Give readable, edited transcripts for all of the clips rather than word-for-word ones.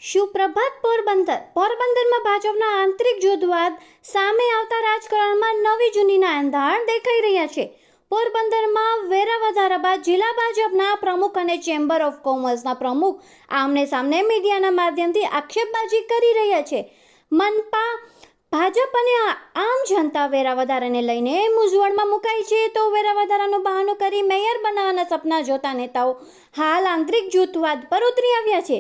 સુપ્રભાત પોરબંદરમાં ભાજપના આંતરિક જૂથવાદ સામે આવતા રાજકારણમાં નવી જૂનીના એંધાણ દેખાઈ રહ્યા છે. પોરબંદરમાં વેરા વધારા બાદ જિલ્લા ભાજપના પ્રમુખ અને ચેમ્બર ઓફ કોમર્સના પ્રમુખ આમને સામને મીડિયાના માધ્યમથી આક્ષેપબાજી કરી રહ્યા છે. મનપા ભાજપ અને આમ જનતા વેરા વધારાને લઈને મૂંઝવણમાં મુકાઈ છે, તો વેરા વધારાનું બહાનું કરી મેયર બનાવવાના સપના જોતા નેતાઓ હાલ આંતરિક જૂથવાદ પર ઉતરી આવ્યા છે.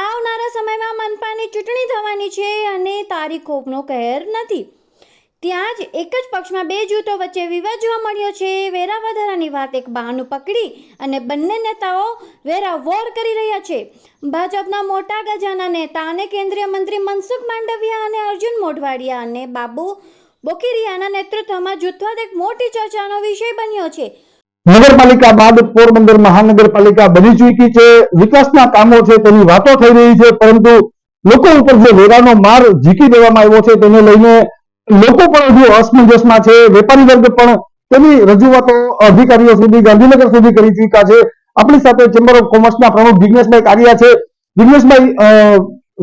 આવનારા સમયમાં મનપાની ચૂંટણી થવાની છે અને તારીખોનો કહેર નથી. ત્યાં જ એક જ પક્ષમાં બે જૂથો વચ્ચે વિવાદ જોવા મળ્યો છે. વેરા વધારાની વાત એક બહાનું પકડી અને બંને નેતાઓ વેરા વોર કરી રહ્યા છે. ભાજપના મોટા ગજાના નેતા અને કેન્દ્રીય મંત્રી મનસુખ માંડવિયા અને અર્જુન મોઢવાડિયા અને બાબુ બોકીરિયાના નેતૃત્વમાં જૂથવાદ એક મોટી ચર્ચાનો વિષય બન્યો છે. નગરપાલિકા બાદ પોરબંદર મહાનગરપાલિકા બની ચૂકી છે. વિકાસના કામો છે તેની વાતો થઈ રહી છે, પરંતુ લોકો ઉપર જે વેરાનો માર ઝીકી દેવામાં આવ્યો છે તેને લઈને લોકો પણ હજુ અસમંજસમાં છે. વેપારી વર્ગ પણ તેની રજૂઆતો અધિકારીઓ સુધી, ગાંધીનગર સુધી કરી ચૂક્યા છે. આપણી સાથે ચેમ્બર ઓફ કોમર્સના પ્રમુખ જિગ્નેશભાઈ કારિયા છે. જિગ્નેશભાઈ,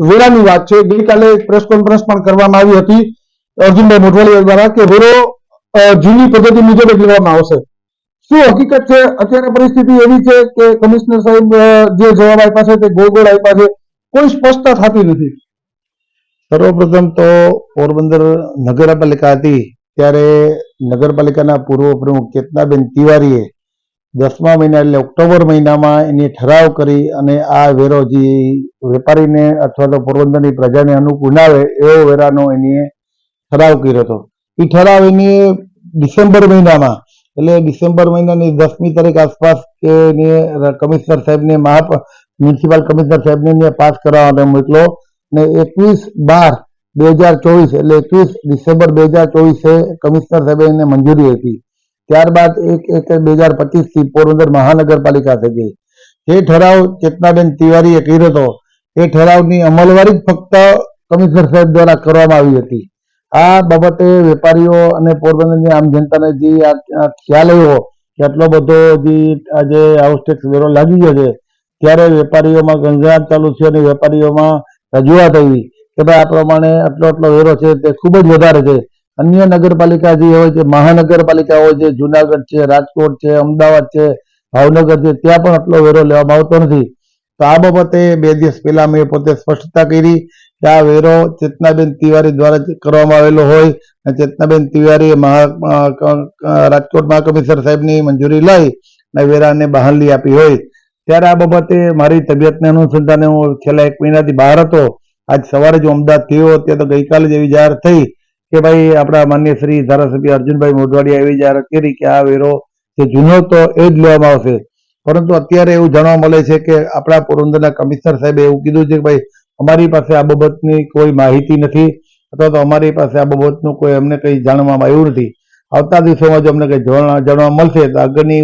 વેરાની વાત છે. ગઈકાલે પ્રેસ કોન્ફરન્સ પણ કરવામાં આવી હતી અર્જુનભાઈ મોઢવાડિયા દ્વારા કે વેરો જૂની પદ્ધતિ મુજબ જ લેવામાં આવશે. શું હકીકત છે? અત્યારે પરિસ્થિતિ એવી છે કે કમિશનર સાહેબ જે જવાબ આપ્યા છે તે ગોળ ગોળ આપ્યા છે, કોઈ સ્પષ્ટતા થતી નથી. સર્વપ્રથમ તો પોરબંદર નગરપાલિકા હતી ત્યારે નગરપાલિકાના પૂર્વ પ્રમુખ ચેતનાબેન તિવારીએ 10મા મહિના એટલે ઓક્ટોબર મહિનામાં એની ઠરાવ કરી અને આ વેરો જે વેપારીને અથવા તો પોરબંદરની પ્રજાને અનુકૂળ ના આવે એવો વેરાનો એની ઠરાવ કર્યો હતો. એ ઠરાવ એની ડિસેમ્બર મહિનામાં એટલે ડિસેમ્બર મહિનાની 10મી તારીખ આસપાસ કે કમિશનર સાહેબને મ્યુનિસિપલ કમિશનર સાહેબને પાસ કરવા માટે મોકલો ને 21/12/2024 એટલે 21 ડિસેમ્બર 2024 કમિશનર સાહેબે એને મંજૂરી આપી. ત્યારબાદ 1/1/2025 થી પોરબંદર મહાનગરપાલિકા થઈ ગઈ. જે ઠરાવ ચેતનાબેન તિવારીએ કર્યો હતો એ ઠરાવની અમલવારી ફક્ત કમિશનર સાહેબ દ્વારા કરવામાં આવી હતી. આ બાબતે વેપારીઓ અને પોરબંદરની આમ જનતાને જે ખ્યાલ આવ્યો કે આટલો બધો જે આજે હાઉસ ટેક્સ વેરો લાગી ગયો છે, ત્યારે વેપારીઓમાં ગણગણાટ ચાલુ છે અને વેપારીઓમાં રજૂઆત આવી કે ભાઈ આ પ્રમાણે આટલો વેરો છે તે ખૂબ જ વધારે છે. અન્ય નગરપાલિકા જે હોય છે, મહાનગરપાલિકા હોય છે, જુનાગઢ છે, રાજકોટ છે, અમદાવાદ છે, ભાવનગર છે, ત્યાં પણ આટલો વેરો લેવામાં આવતો નથી. તો આ બાબતે 2 દિવસ પહેલા મેં પોતે સ્પષ્ટતા કરી કે આ વેરો ચેતનાબેન તિવારી દ્વારા કરવામાં આવેલો હોય અને ચેતનાબેન તિવારીએ રાજકોટ મહાકમિશનર સાહેબની મંજૂરી લઈ અને વેરાને બહાલી આપી હોય. ત્યારે આ બાબતે મારી તબિયતને અનુસંધાને હું છેલ્લા 1 મહિનાથી બહાર હતો. આજ સવારે જ અમદાવાદ થયો ત્યાં તો ગઈકાલે જ એવી જાહેર થઈ કે ભાઈ આપણા માન્ય શ્રી ધારાસભ્ય અર્જુનભાઈ મોઢવાડિયા એવી જાહેરાત કરી કે આ વેરો જે જૂનો તો એ જ લેવામાં આવશે. પરંતુ અત્યારે એવું જાણવા મળે છે કે આપણા પોરબંદરના કમિશનર સાહેબે એવું કીધું છે કે ભાઈ અમારી પાસે આ બાબતની કોઈ માહિતી નથી અથવા તો અમારી પાસે આ બાબતનું કોઈ અમને કંઈ જાણવામાં આવ્યું નથી. આવતા દિવસોમાં જો અમને કંઈ જાણવા મળશે તો આગળની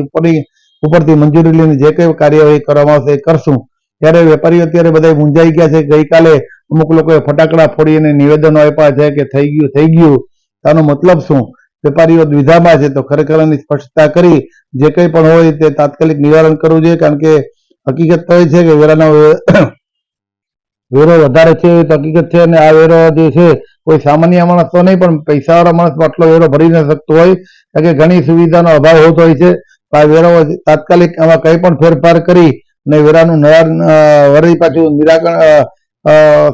ઉપરથી મંજૂરી લઈને જે કંઈ કાર્યવાહી કરવામાં આવશે એ કરશું. ત્યારે વેપારીઓ અત્યારે બધા મૂંઝાઈ ગયા છે. ગઈકાલે અમુક લોકોએ ફટાકડા ફોડી અને નિવેદનો આપ્યા છે કે થઈ ગયું. આનો મતલબ શું? વેપારીઓ દ્વિધામાં છે. તો ખરેખર એની સ્પષ્ટતા કરી જે કંઈ પણ હોય તે તાત્કાલિક નિવારણ કરવું જોઈએ. કારણ કે હકીકત તો એ છે કે વેરાનો વેરો વધારે છે એ તો હકીકત છે, અને આ વેરો જે છે કોઈ સામાન્ય માણસ તો નહીં પણ પૈસાવાળા માણસ આટલો વેરો ભરી ન શકતો હોય, કારણ કે ઘણી સુવિધાનો અભાવ હોતો હોય છે. આ વેરો તાત્કાલિક આમાં કંઈ પણ ફેરફાર કરી અને વેરાનું વળી પાછું નિરાકરણ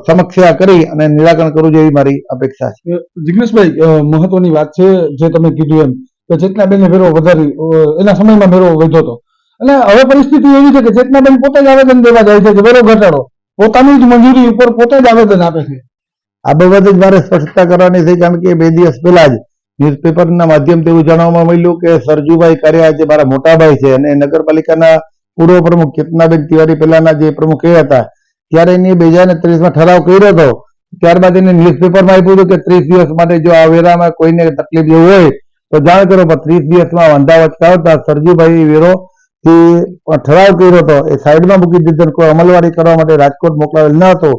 સમસ્યા કરી અને નિરાકરણ કરવું જોઈએ એવી મારી અપેક્ષા છે. જિગ્નેશભાઈ, મહત્વની વાત છે જે તમે કીધું એમ કે ચેતનાબેન વેરો વધારી એના સમયમાં વેરો વધ્યો હતો અને હવે પરિસ્થિતિ એવી છે કે ચેતનાબેન પોતે જ આવેદન દેવા જાય છે કે વેરો ઘટાડો, પોતાની જ મંજૂરી ઉપર પોતે જ આવેદન આપે છે. આ બાબતે જ મારે સ્પષ્ટતા કરવાની છે, કારણ કે 2 દિવસ પહેલા જ ન્યૂઝપેપરના માધ્યમથી એવું જાણવામાં મળ્યું કે સરજુભાઈ કારિયા જે મારા મોટાભાઈ છે અને નગરપાલિકાના પૂર્વ પ્રમુખ ચેતનાબેન તિવારી પહેલાના જે પ્રમુખ એ હતા, ત્યારે એની 2023માં ઠરાવ કર્યો હતો. ત્યારબાદ એને ન્યૂઝપેપરમાં આપ્યું હતું કે 30 દિવસ માટે જો આ વેરામાં કોઈને તકલીફ જેવું હોય તો જાણ કરો. પણ 30 દિવસમાં વાંધા વચકા આવતા સરજુભાઈ વેરો જે ઠરાવ કર્યો હતો એ સાઈડમાં મૂકી દીધો. કોઈ અમલવારી કરવા માટે રાજકોટ મોકલાવેલ ન હતો.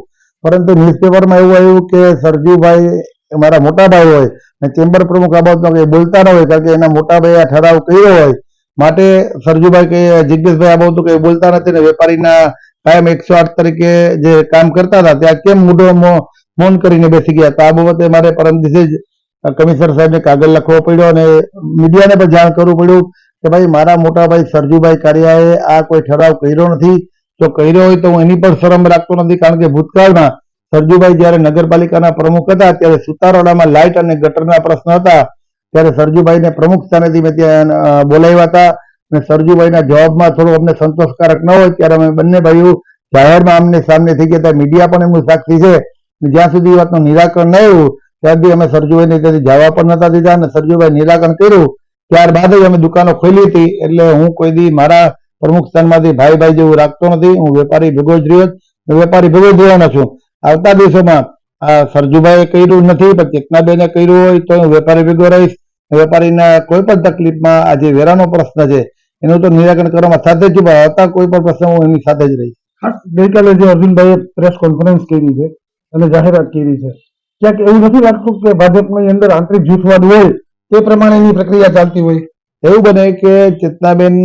પરંતુ ન્યૂઝપેપરમાં એવું આવ્યું કે સરજુભાઈ મારા મોટા ભાઈ હોય અને ચેમ્બર પ્રમુખ આ બાબતમાં કંઈ બોલતા ન હોય, કારણ કે એના મોટા ભાઈ આ ઠરાવ કર્યો હોય માટે સરજુભાઈ કે જિગ્નેશભાઈ આ બાબતું કંઈ બોલતા નથી ને વેપારીના કાયમ 108 તરીકે જે કામ કરતા હતા ત્યાં કેમ મૌન કરીને બેસી ગયા? તો આ બાબતે મારે પરમ દિવસે જ કમિશનર સાહેબને કાગળ લખવો પડ્યો અને મીડિયાને પણ જાણ કરવું પડ્યું કે ભાઈ મારા મોટા ભાઈ સરજુભાઈ કારિયાએ આ કોઈ ઠરાવ કર્યો નથી. જો કર્યો હોય તો હું એની પણ શરમ રાખતો નથી, કારણ કે ભૂતકાળમાં સરજુભાઈ જયારે નગરપાલિકાના પ્રમુખ હતા ત્યારે સુતારોડામાં લાઇટ અને ગટરના પ્રશ્ન હતા ત્યારે સરજુભાઈને પ્રમુખ સ્થાનેથી મેં ત્યાં બોલાવ્યા હતા અને સરજુભાઈના જવાબમાં થોડું અમને સંતોષકારક ન હોય ત્યારે અમે બંને ભાઈઓ જાહેરમાં આમને સામને થઈ ગયા હતા. મીડિયા પણ એમનું સાક્ષી છે. જ્યાં સુધી વાતનું નિરાકરણ ન આવ્યું ત્યાં સુધી અમે સરજુભાઈને ત્યાંથી જવા પણ નતા દીધા અને સરજુભાઈ નિરાકરણ કર્યું ત્યારબાદ જ અમે દુકાનો ખોલી હતી. એટલે હું કોઈ દી મારા પ્રમુખ સ્થાનમાંથી ભાઈ ભાઈ જેવું રાખતો નથી. હું વેપારી ભેગો જ રહ્યો, વેપારી ભેગો જ રહેવાનો છું. આવતા દિવસોમાં આ સરજુભાઈએ કર્યું નથી પણ ચેતનાબેને કર્યું હોય તો હું વેપારી ભેગો રહીશ. વેપારીના કોઈ પણ તકલીફમાં આ જે વેરાનો પ્રશ્ન છે એનું તો નિરાકરણ કરવામાં સાથે જ છું, પણ આવતા કોઈ પણ પ્રશ્ન હું એની સાથે જ રહીશ. ગઈકાલે જે અર્જુનભાઈએ પ્રેસ કોન્ફરન્સ કરી છે અને જાહેરાત કરી છે, ક્યાંક એવું નથી લાગતું કે ભાજપની અંદર આંતરિક જૂથવાદ હોય તે પ્રમાણેની પ્રક્રિયા ચાલતી હોય? એવું બને કે ચેતનાબેન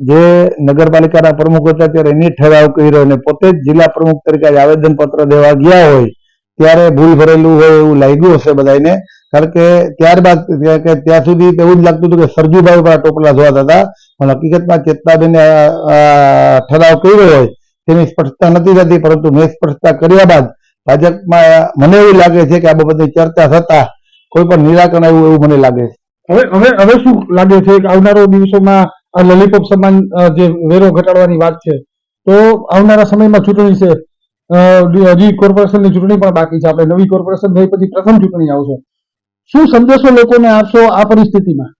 જે નગરપાલિકાના પ્રમુખ હતા ત્યારે એની ઠરાવ કર્યો અને પોતે જ જિલ્લા પ્રમુખ તરીકે આવેદન પત્ર દેવા ગયા હોય ત્યારે ભૂલ ભરેલું હોય એવું લાગ્યું હશે બધાને. કારણ કે ત્યારબાદ ત્યાં સુધી એવું જ લાગતું હતું કે સરજુભાઈ પર ટોપલા જોવાતા હતા, પણ હકીકતમાં ચેતનાબેને ઠરાવ કર્યો હોય તેની સ્પષ્ટતા નથી થતી. પરંતુ મેં સ્પષ્ટતા કર્યા બાદ ભાજપમાં મને એવું લાગે છે કે આ બાબતની ચર્ચા થતા કોઈ પણ નિરાકરણ આવ્યું એવું મને લાગે છે. હવે શું લાગે છે કે આવનારા દિવસોમાં આ લોલીપોપ સમાન જે વેરો ઘટાડવાની વાત છે, તો આવનારા સમયમાં ચૂંટણી છે, હજી કોર્પોરેશનની ચૂંટણી પણ બાકી છે, આપણે નવી કોર્પોરેશન થઈ પછી પ્રથમ ચૂંટણી આવશે, શું સંદેશો લોકોને આપશો આ પરિસ્થિતિમાં?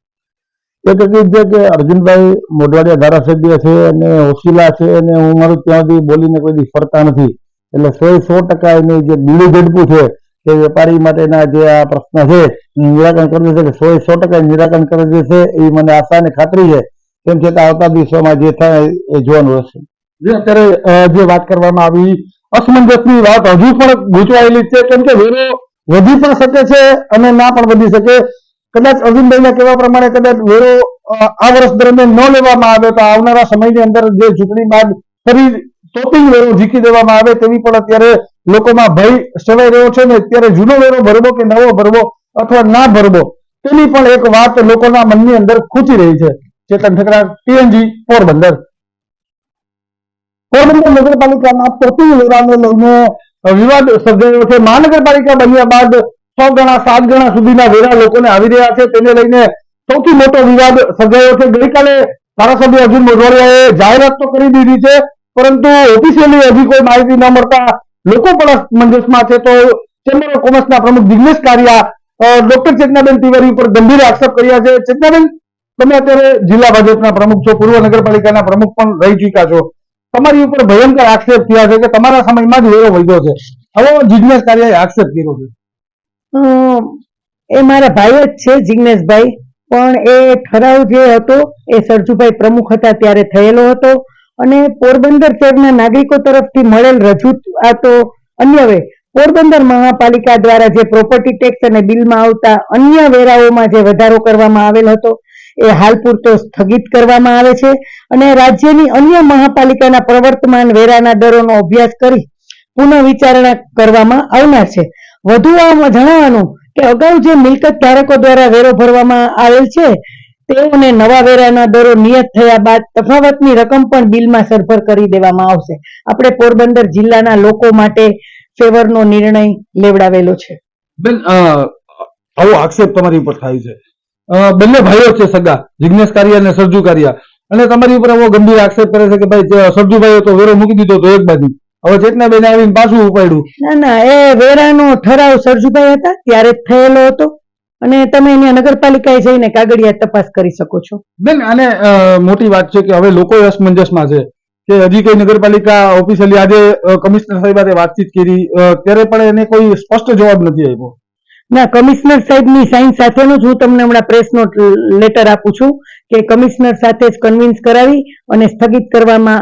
એ તો છે કે અર્જુનભાઈ મોઢવાડિયા ધારાસભ્ય છે અને હોશિયાર છે અને હું મારું ત્યાં સુધી બોલીને કોઈ દી ફરતા નથી. એટલે 100% એની જે બીડું ઝડપું છે કે વેપારી માટેના જે આ પ્રશ્ન છે નિરાકરણ કરી દેશે, કે 100% નિરાકરણ કરી દેશે એવી મને આશા અને ખાતરી છે. તેમ છતાં આવતા દિવસોમાં જે થાય એ જોવાનું રહેશે. જે અત્યારે જે વાત કરવામાં આવી અસમંજસની વાત હજુ પણ ગૂંચવાયેલી છે, કેમ કે વેરો વધી પણ શકે છે અને ના પણ વધી શકે. કદાચ અર્જુનભાઈના કહેવા પ્રમાણે કદાચ વેરો આ વર્ષ દરમિયાન ન લેવામાં આવે તો આવનારા સમયની અંદર જે ચૂંટણી બાદ ફરી ટોપિંગ વેરો ઝીકી દેવામાં આવે તેવી પણ અત્યારે લોકોમાં ભય સેવાઈ રહ્યો છે ને અત્યારે જૂનો વેરો ભરવો કે નવો ભરવો અથવા ના ભરવો તેની પણ એક વાત લોકોના મનની અંદર ખૂંચી રહી છે. ચેતન ઠકરાર, TNG, પોરબંદર. પોરબંદર નગરપાલિકાના ટોપિંગ વેરાને લઈને વિવાદ સર્જાયો છે. મહાનગરપાલિકા બન્યા બાદ 100 ગણા 7 ગણા સુધીના વેરા લોકોને આવી રહ્યા છે, તેને લઈને સૌથી મોટો વિવાદ સર્જાયો છે. ગઈકાલે ધારાસભ્ય અર્જુન મોઢવાડિયાએ જાહેરાત તો કરી દીધી છે, પરંતુ ઓફિશિયલી હજી કોઈ માહિતી ન મળતા લોકો પણ અસમંજસમાં છે. તો ચેમ્બર ઓફ કોમર્સના પ્રમુખ જિગ્નેશ કારિયા ડોક્ટર ચેતનાબેન તિવારી ઉપર ગંભીર આક્ષેપ કર્યા છે. ચેતનાબેન, તમે અત્યારે જિલ્લા ભાજપના પ્રમુખ છો, પૂર્વ નગરપાલિકાના પ્રમુખ પણ રહી ચૂક્યા છો, તમારી ઉપર ભયંકર આક્ષેપ થયા છે કે તમારા સમયમાં જ વેરો વધ્યો છે. હવે જિગ્નેશ કારિયાએ આક્ષેપ કર્યો છે. એ મારા ભાઈ જ છે જિગ્નેશભાઈ, પણ એ ઠરાવ જે હતો એ સરજુભાઈ પ્રમુખ હતા ત્યારે થયેલો હતો અને પોરબંદર શહેરના નાગરિકો તરફથી મળેલ રજૂઆતો અન્યવે પોરબંદર મહાપાલિકા દ્વારા જે પ્રોપર્ટી ટેક્સ અને બિલમાં આવતા અન્ય વેરાઓમાં જે વધારો કરવામાં આવેલ હતો એ હાલ પૂરતો સ્થગિત કરવામાં આવે છે અને રાજ્યની અન્ય મહાપાલિકાના પ્રવર્તમાન વેરાના દરોનો અભ્યાસ કરી પુનઃ વિચારણા કરવામાં આવનાર છે. વધુમાં જણાવવાનું કે અગાઉ જે મિલકત ધારકો દ્વારા વેરો ભરવામાં આવેલ છે તેઓને નવા વેરાના દરો નિયત થયા બાદ તફાવતની રકમ પણ બિલમાં સરભર કરી દેવામાં આવશે. આપણે પોરબંદર જિલ્લાના લોકો માટે ફેવરનો નિર્ણય લેવડાવેલો છે. બેન, આવો આક્ષેપ તમારી ઉપર થાય છે. બંને ભાઈઓ છે સગા, જિગ્નેશ કારિયા અને સરજુ કારિયા, અને તમારી ઉપર આવો ગંભીર આક્ષેપ કરે છે કે ભાઈ સરજુભાઈએ તો વેરો મૂકી દીધો તો એક બાજુ, હવે ચેતનાબેન આવીને પાછું ઉપાડ્યું. ના, એ વેરાનો ઠરાવ સરજુભાઈ હતા ત્યારે જ થયેલો હતો અને તમે એની નગરપાલિકાએ જઈને કાગળિયા તપાસ કરી શકો છો. બેન, આને મોટી વાત છે કે હવે લોકો અસમંજસમાં છે કે હજી કઈ નગરપાલિકા ઓફિશિયલી આજે કમિશનર સાહેબ સાથે વાતચીત કરી ત્યારે પણ એને કોઈ સ્પષ્ટ જવાબ નથી આવ્યો. ના, કમિશનર સાહેબની સાઇન સાથેનો જ હું તમને હમણાં પ્રેસ નોટ લેટર આપું છું કે કમિશનર સાથે જ કન્વિન્સ કરાવી અને સ્થગિત કરવામાં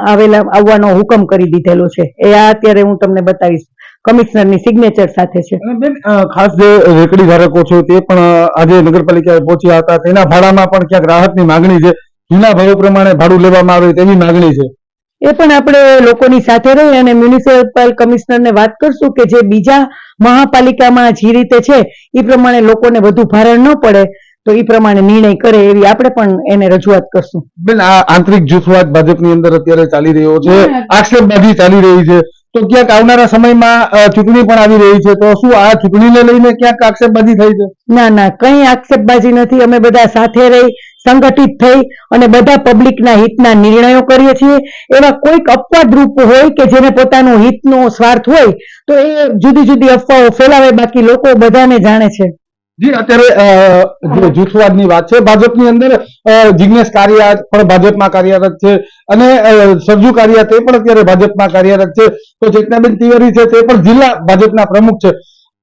આવવાનો હુકમ કરી દીધેલો છે. એ આ અત્યારે હું તમને બતાવીશ, કમિશનરની સિગ્નેચર સાથે છે. બેન, ખાસ જે રેકડી ધારકો છે તે પણ આજે નગરપાલિકાએ પહોંચ્યા હતા, તેના ભાડામાં પણ ક્યાંક રાહતની માંગણી છે, જૂના ભાવો પ્રમાણે ભાડું લેવામાં આવે તેવી માંગણી છે. એ પણ આપણે લોકોની સાથે રહી અને મ્યુનિસિપલ કમિશનરને વાત કરશું કે જે બીજા મહાપાલિકામાં જે રીતે છે એ પ્રમાણે લોકોને વધુ ભારણ ન પડે તો એ પ્રમાણે નિર્ણય કરે એવી આપણે પણ એને રજૂઆત કરશું. બેન, આ આંતરિક જૂથવાદ ભાજપની અંદર અત્યારે ચાલી રહ્યો છે, આક્ષેપબાજી ચાલી રહી છે, તો ક્યાંક આવનારા સમયમાં ચૂંટણી પણ આવી રહી છે, તો શું આ ચૂંટણીને લઈને ક્યાંક આક્ષેપબાજી થઈ છે? ના ના, કઈ આક્ષેપબાજી નથી. અમે બધા સાથે રહી સંગઠિત થઈ અને બધા પબ્લિકના હિતના નિર્ણયો કરીએ છીએ. એવા કોઈક અપવાદરૂપ હોય કે જેને પોતાનો હિતનો સ્વાર્થ હોય તો એ જુદી જુદી અફવાઓ ફેલાવે, બાકી લોકો બધાને જાણે છે. જી, અત્યારે જે જૂથવાદની વાત છે, ભાજપની અંદર જિગ્નેશ કારિયા પણ ભાજપમાં કાર્યરત છે અને સરજુ કારિયા તે પણ અત્યારે ભાજપમાં કાર્યરત છે, તો ચેતનાબેન તિવારી છે તે પણ જિલ્લા ભાજપના પ્રમુખ છે.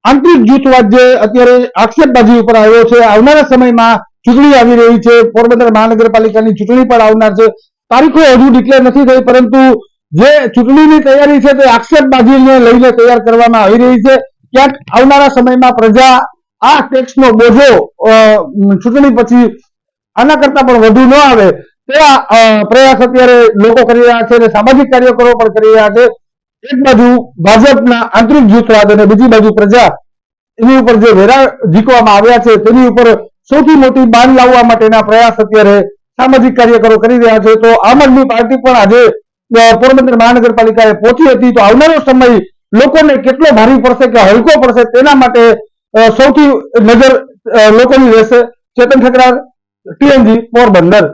આંતરિક જૂથવાદ જે અત્યારે આક્ષેપબાજી ઉપર આવ્યો છે, આવનારા સમયમાં ચૂંટણી આવી રહી છે, પોરબંદર મહાનગરપાલિકાની ચૂંટણી પણ આવનાર છે, તારીખો હજુ ડિક્લેર નથી થઈ, પરંતુ જે ચૂંટણીની તૈયારી છે તે આક્ષેપબાજીને લઈને તૈયાર કરવામાં આવી રહી છે. ક્યાંક આવનારા સમયમાં પ્રજા આ ટેક્સનો બોજો ચૂંટણી પછી આના કરતા પણ વધુ ન આવે તેવા પ્રયાસ અત્યારે લોકો કરી રહ્યા છે અને સામાજિક કાર્યકરો પણ કરી રહ્યા છે. એક બાજુ ભાજપના આંતરિક જૂથવાદ અને બીજી બાજુ પ્રજા એની ઉપર જે વેરા ઝીકવામાં આવ્યા છે તેની ઉપર સૌથી મોટી બાન લાવવા માટેના પ્રયાસ અત્યારે સામાજિક કાર્યકરો કરી રહ્યા છે. તો આમ આદમી પાર્ટી પણ આજે પોરબંદર મહાનગરપાલિકાએ પહોંચી હતી, તો આવનારો સમય લોકોને કેટલો ભારી પડશે કે હલકો પડશે તેના માટે સૌથી નજર લોકોની રહેશે. ચેતન ઠકરાર, TNG, પોરબંદર.